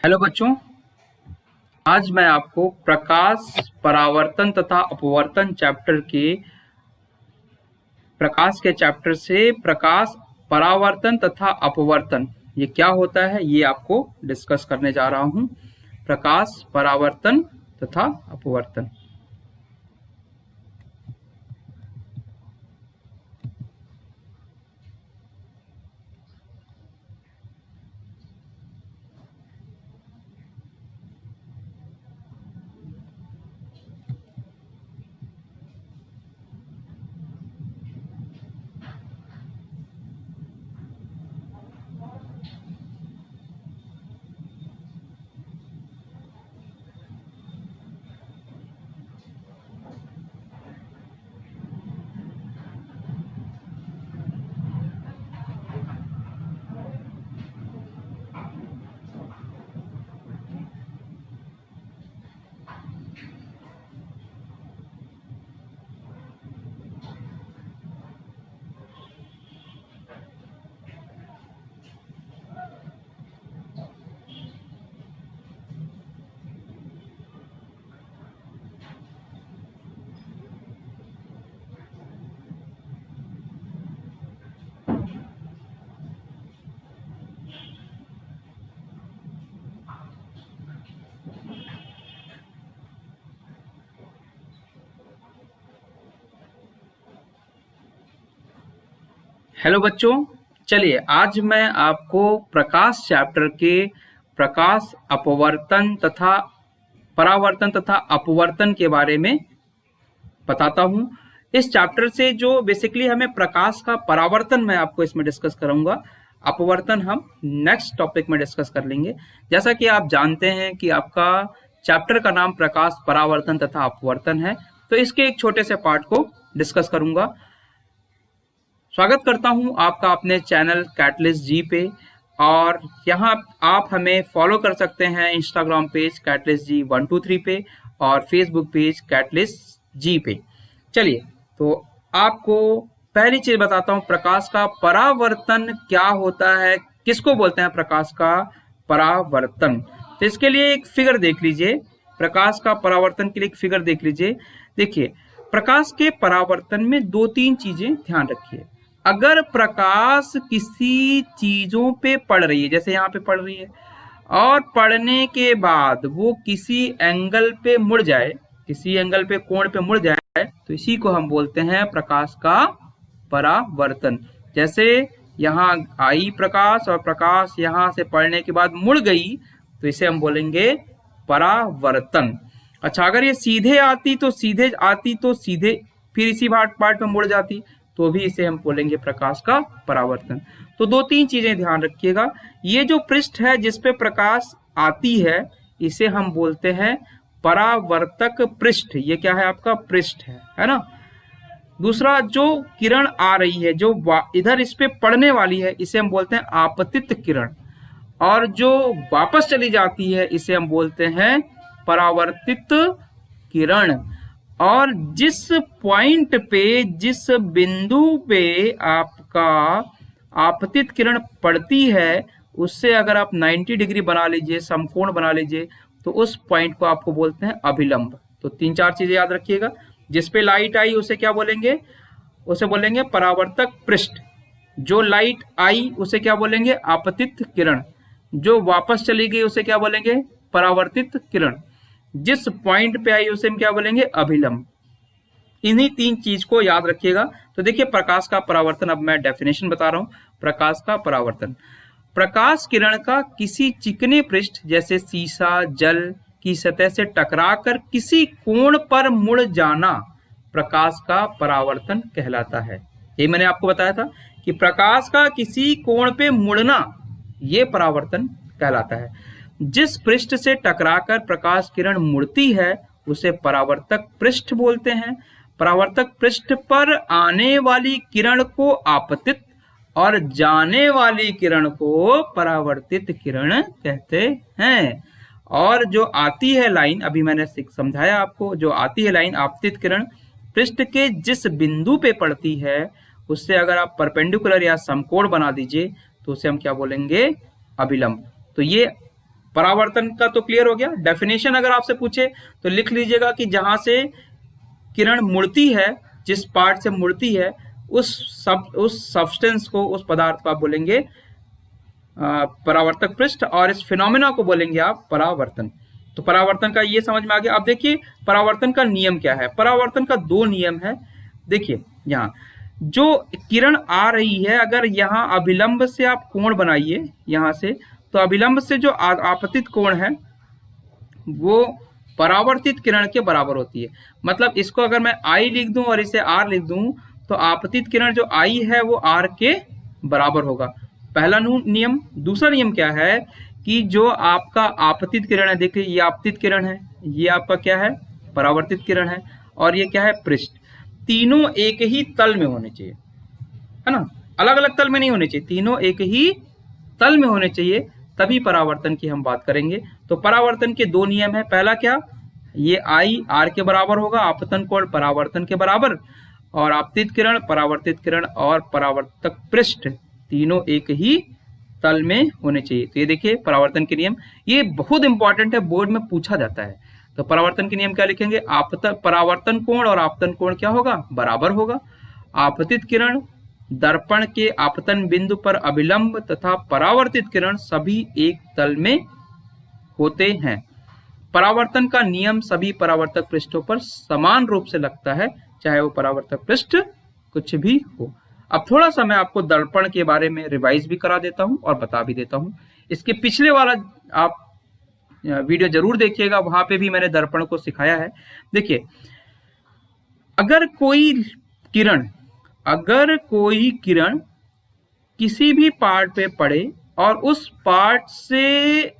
Hello बच्चों, आज मैं आपको प्रकाश परावर्तन तथा अपवर्तन चैप्टर से प्रकाश परावर्तन तथा अपवर्तन ये क्या होता है ये आपको डिस्कस करने जा रहा हूं। प्रकाश परावर्तन तथा अपवर्तन। हेलो बच्चों, चलिए आज मैं आपको प्रकाश चैप्टर के प्रकाश अपवर्तन तथा परावर्तन तथा अपवर्तन के बारे में बताता हूं। इस चैप्टर से जो बेसिकली हमें प्रकाश का परावर्तन मैं आपको इसमें डिस्कस करूंगा, अपवर्तन हम नेक्स्ट टॉपिक में डिस्कस कर लेंगे। जैसा कि आप जानते हैं कि आपका चैप्टर का नाम प्रकाश परावर्तन तथा अपवर्तन है, तो इसके एक छोटे से पार्ट को डिस्कस करूंगा। स्वागत करता हूं आपका अपने चैनल कैटलिस्ट जी पे, और यहाँ आप हमें फॉलो कर सकते हैं इंस्टाग्राम पेज कैटलिस्ट जी 123 पे और फेसबुक पेज कैटलिस्ट जी पे। चलिए, तो आपको पहली चीज बताता हूं, प्रकाश का परावर्तन क्या होता है, किसको बोलते हैं प्रकाश का परावर्तन। तो इसके लिए एक फिगर देख लीजिए, प्रकाश का परावर्तन के लिए एक फिगर देख लीजिए। देखिए, प्रकाश के परावर्तन में दो तीन चीजें ध्यान रखिए। अगर प्रकाश किसी चीजों पे पड़ रही है, जैसे यहाँ पे पड़ रही है, और पड़ने के बाद वो किसी एंगल पे मुड़ जाए, किसी एंगल पे कोण पे मुड़ जाए, तो इसी को हम बोलते हैं प्रकाश का परावर्तन। जैसे यहाँ आई प्रकाश और प्रकाश यहाँ से पड़ने के बाद मुड़ गई, तो इसे हम बोलेंगे परावर्तन। अच्छा, अगर ये सीधे आती तो सीधे फिर इसी पार्ट में मुड़ जाती, तो भी इसे हम बोलेंगे प्रकाश का परावर्तन। तो दो तीन चीजें ध्यान रखिएगा। ये जो पृष्ठ है जिस पे प्रकाश आती है, इसे हम बोलते हैं परावर्तक पृष्ठ। ये क्या है? आपका पृष्ठ है ना। दूसरा, जो किरण आ रही है, जो इधर इस पे पड़ने वाली है, इसे हम बोलते हैं आपतित किरण, और जो वापस चली जाती है इसे हम बोलते हैं परावर्तित किरण। और जिस पॉइंट पे, जिस बिंदु पे आपका आपतित किरण पड़ती है, उससे अगर आप 90 डिग्री बना लीजिए, समकोण बना लीजिए, तो उस पॉइंट को आपको बोलते हैं अभिलंब। तो तीन चार चीजें याद रखिएगा। जिस पे लाइट आई उसे क्या बोलेंगे? उसे बोलेंगे परावर्तक पृष्ठ। जो लाइट आई उसे क्या बोलेंगे? आपतित किरण। जो वापस चली गई उसे क्या बोलेंगे? परावर्तित किरण। जिस पॉइंट पे आई उसे हम क्या बोलेंगे? अभिलंब। इन्हीं तीन चीज को याद रखिएगा। तो देखिए, प्रकाश का परावर्तन, अब मैं डेफिनेशन बता रहा हूं। प्रकाश का परावर्तन, प्रकाश किरण का किसी चिकने पृष्ठ जैसे शीशा, जल की सतह से टकराकर किसी कोण पर मुड़ जाना प्रकाश का परावर्तन कहलाता है। ये मैंने आपको बताया था कि प्रकाश का किसी कोण पे मुड़ना, ये परावर्तन कहलाता है। जिस पृष्ठ से टकराकर प्रकाश किरण मुड़ती है उसे परावर्तक पृष्ठ बोलते हैं। परावर्तक पृष्ठ पर आने वाली किरण को आपतित और जाने वाली किरण को परावर्तित किरण कहते हैं। और जो आती है लाइन, अभी मैंने समझाया आपको, जो आती है लाइन आपतित किरण पृष्ठ के जिस बिंदु पे पड़ती है, उससे अगर आप परपेंडिकुलर या समकोण बना दीजिए तो उसे हम क्या बोलेंगे? अभिलंब। तो ये परावर्तन का तो क्लियर हो गया। डेफिनेशन अगर आपसे पूछे तो लिख लीजिएगा कि जहां से किरण मुड़ती है, जिस पार्ट से मुड़ती है, उस सब्सटेंस को, उस पदार्थ को आप बोलेंगे परावर्तक पृष्ठ, और इस फिनोमेना को बोलेंगे आप परावर्तन। तो परावर्तन का ये समझ में आ गया। अब देखिए परावर्तन का नियम क्या है। परावर्तन का दो नियम है। देखिए यहाँ जो किरण आ रही है, अगर यहाँ अभिलंब से आप कोण बनाइए यहाँ से, तो अभिलंब से जो आपतित कोण है वो परावर्तित किरण के बराबर होती है। मतलब इसको अगर मैं I लिख दूं और इसे R लिख दूं, तो आपतित किरण जो I है वो R के बराबर होगा। पहला नियम। दूसरा नियम क्या है कि जो आपका आपतित किरण है, देखिए ये आपतित किरण है, ये आपका क्या है, परावर्तित किरण है, और ये क्या है, पृष्ठ। तीनों एक ही तल में होने चाहिए, है ना, अलग अलग तल में नहीं होने चाहिए, तीनों एक ही तल में होने चाहिए, तभी परावर्तन की हम बात करेंगे। तो परावर्तन के दो नियम है। पहला क्या, ये I R के बराबर होगा, आपतन कोण परावर्तन के बराबर, और आपतित किरण, परावर्तित किरण और परावर्तक पृष्ठ तीनों एक ही तल में होने चाहिए। तो ये देखिए परावर्तन के नियम, ये बहुत इंपॉर्टेंट है, बोर्ड में पूछा जाता है। तो परावर्तन के नियम क्या लिखेंगे, परावर्तन कोण और आपतन कोण क्या होगा, बराबर होगा। आपतित किरण दर्पण के आपतन बिंदु पर अभिलंब तथा परावर्तित किरण सभी एक तल में होते हैं। परावर्तन का नियम सभी परावर्तक पृष्ठों पर समान रूप से लगता है, चाहे वो परावर्तक पृष्ठ कुछ भी हो। अब थोड़ा सा मैं आपको दर्पण के बारे में रिवाइज भी करा देता हूं और बता भी देता हूं। इसके पिछले वाला आप वीडियो जरूर देखिएगा, वहां पे भी मैंने दर्पण को सिखाया है। देखिए अगर कोई किरण किसी भी पार्ट पे पड़े और उस पार्ट से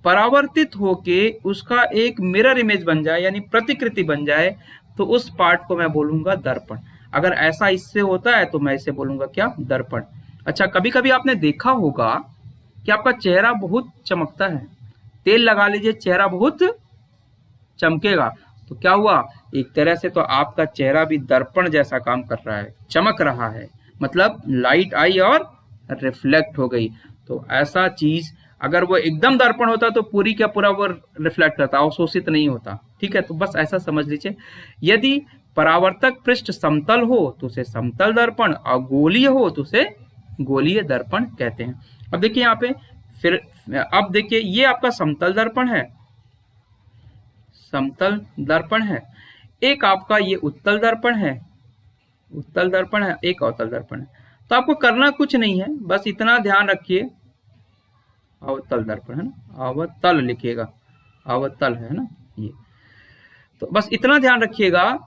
परावर्तित होके उसका एक मिरर इमेज बन जाए, यानी प्रतिकृति बन जाए, तो उस पार्ट को मैं बोलूंगा दर्पण। अगर ऐसा इससे होता है तो मैं इसे बोलूंगा क्या, दर्पण। अच्छा, कभी कभी आपने देखा होगा कि आपका चेहरा बहुत चमकता है, तेल लगा लीजिए चेहरा बहुत चमकेगा, तो क्या हुआ, एक तरह से तो आपका चेहरा भी दर्पण जैसा काम कर रहा है, चमक रहा है, मतलब लाइट आई और रिफ्लेक्ट हो गई। तो ऐसा चीज अगर वो एकदम दर्पण होता तो पूरी क्या पूरा वो रिफ्लेक्ट करता, अवशोषित नहीं होता। ठीक है, तो बस ऐसा समझ लीजिए। यदि परावर्तक पृष्ठ समतल हो तो उसे समतल दर्पण, और गोलीय हो तो उसे गोलीय दर्पण कहते हैं। अब देखिए यहाँ पे फिर, अब देखिए ये आपका समतल दर्पण है, समतल दर्पण है। एक आपका ये उत्तल दर्पण है, उत्तल दर्पण है, एक अवतल दर्पण है। तो आपको करना कुछ नहीं है, बस इतना ध्यान रखिए, अवतल दर्पण है ना, अवतल लिखिएगा, अवतल है ना ये। तो बस इतना ध्यान रखिएगा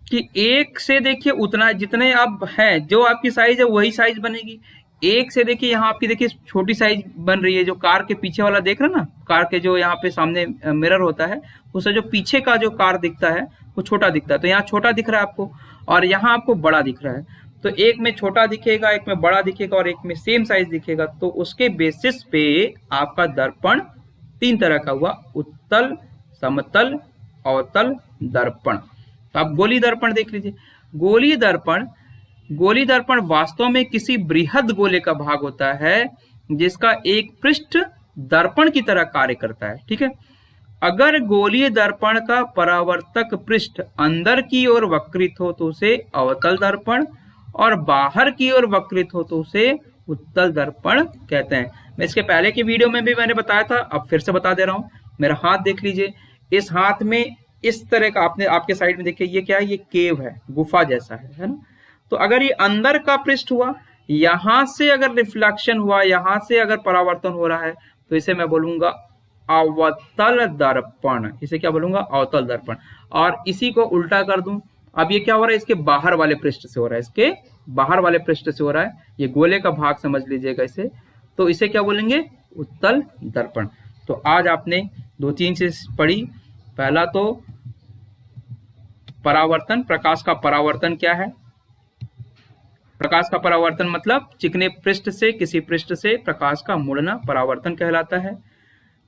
कि एक से देखिए उतना, जितने अब है, जो आपकी साइज है वही साइज बनेगी। एक से देखिए यहाँ आपकी देखिए छोटी साइज बन रही है, जो कार के पीछे वाला देख रहे ना, कार के जो यहाँ पे सामने मिरर होता है, उससे जो पीछे का जो कार दिखता है वो छोटा दिखता है। तो यहाँ छोटा दिख रहा है आपको, और यहाँ आपको बड़ा दिख रहा है। तो एक में छोटा दिखेगा, एक में बड़ा दिखेगा, और एक में सेम साइज दिखेगा। तो उसके बेसिस पे आपका दर्पण तीन तरह का हुआ, उत्तल, समतल, अवतल दर्पण। तो आप गोली दर्पण देख लीजिए। गोली दर्पण वास्तव में किसी बृहद गोले का भाग होता है जिसका एक पृष्ठ दर्पण की तरह कार्य करता है। ठीक है, अगर गोलीय दर्पण का परावर्तक पृष्ठ अंदर की ओर वक्रित हो तो उसे अवतल दर्पण, और बाहर की ओर वक्रित हो तो उसे उत्तल दर्पण कहते हैं। मैं इसके पहले की वीडियो में भी मैंने बताया था, अब फिर से बता दे रहा हूं। मेरा हाथ देख लीजिए, इस हाथ में इस तरह का, आपने आपके साइड में देखिए ये क्या है, ये केव है, गुफा जैसा है ना। तो अगर ये अंदर का पृष्ठ हुआ, यहां से अगर रिफ्लेक्शन हुआ, यहां से अगर परावर्तन हो रहा है, तो इसे मैं बोलूंगा अवतल दर्पण। इसे क्या बोलूंगा, अवतल दर्पण। और इसी को उल्टा कर दूं, अब ये क्या हो रहा है, इसके बाहर वाले पृष्ठ से हो रहा है, इसके बाहर वाले पृष्ठ से हो रहा है, ये गोले का भाग समझ लीजिएगा इसे। तो इसे क्या बोलेंगे, उत्तल दर्पण। तो आज आपने दो तीन चीज पढ़ी। पहला तो परावर्तन, प्रकाश का परावर्तन क्या है। प्रकाश का परावर्तन मतलब चिकने पृष्ठ से किसी पृष्ठ से प्रकाश का मुड़ना परावर्तन कहलाता है।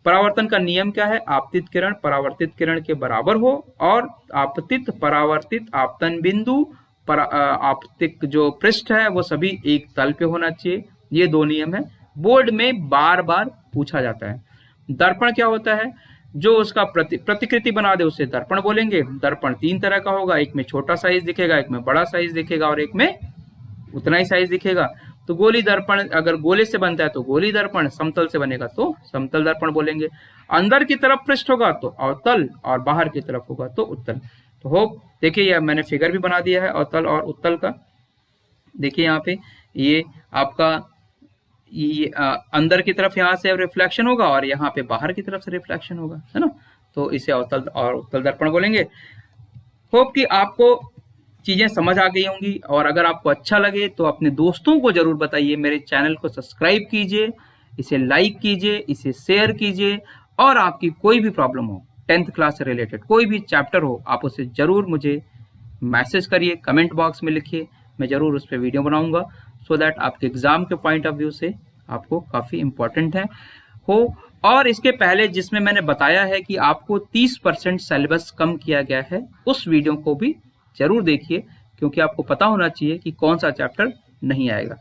परावर्तन का नियम क्या है, आपतित किरण परावर्तित किरण के बराबर हो, और आपतित परावर्तित आपतन बिंदु आपतित जो पृष्ठ है वो सभी एक तल पे होना चाहिए। ये दो नियम है, बोर्ड में बार बार पूछा जाता है। दर्पण क्या होता है? जो उसका प्रतिकृति बना दे उसे दर्पण बोलेंगे। दर्पण 3 तरह का होगा, एक में छोटा साइज दिखेगा, एक में बड़ा साइज दिखेगा और एक में उतना ही साइज दिखेगा। तो गोली दर्पण अगर गोले से बनता है तो गोली दर्पण, समतल से बनेगा तो समतल दर्पण बोलेंगे। अंदर की तरफ पृष्ठ होगा तो अवतल और बाहर की तरफ होगा तो उत्तल। तो होप देखिए यह मैंने फिगर भी बना दिया है अवतल और उत्तल का। देखिए यहाँ पे ये आपका अंदर की तरफ यहाँ से रिफ्लेक्शन होगा और यहाँ पे बाहर की तरफ से रिफ्लेक्शन होगा, है ना। तो इसे अवतल और उत्तल दर्पण बोलेंगे। होप कि आपको चीजें समझ आ गई होंगी, और अगर आपको अच्छा लगे तो अपने दोस्तों को जरूर बताइए। मेरे चैनल को सब्सक्राइब कीजिए, इसे लाइक कीजिए, इसे शेयर कीजिए, और आपकी कोई भी प्रॉब्लम हो 10th क्लास से रिलेटेड कोई भी चैप्टर हो, आप उसे जरूर मुझे मैसेज करिए, कमेंट बॉक्स में लिखिए, मैं जरूर उस पर वीडियो बनाऊंगा, सो दैट आपके एग्जाम के पॉइंट ऑफ व्यू से आपको काफी इंपॉर्टेंट है हो। और इसके पहले जिसमें मैंने बताया है कि आपको 30% सिलेबस कम किया गया है, उस वीडियो को भी जरूर देखिए, क्योंकि आपको पता होना चाहिए कि कौन सा चैप्टर नहीं आएगा।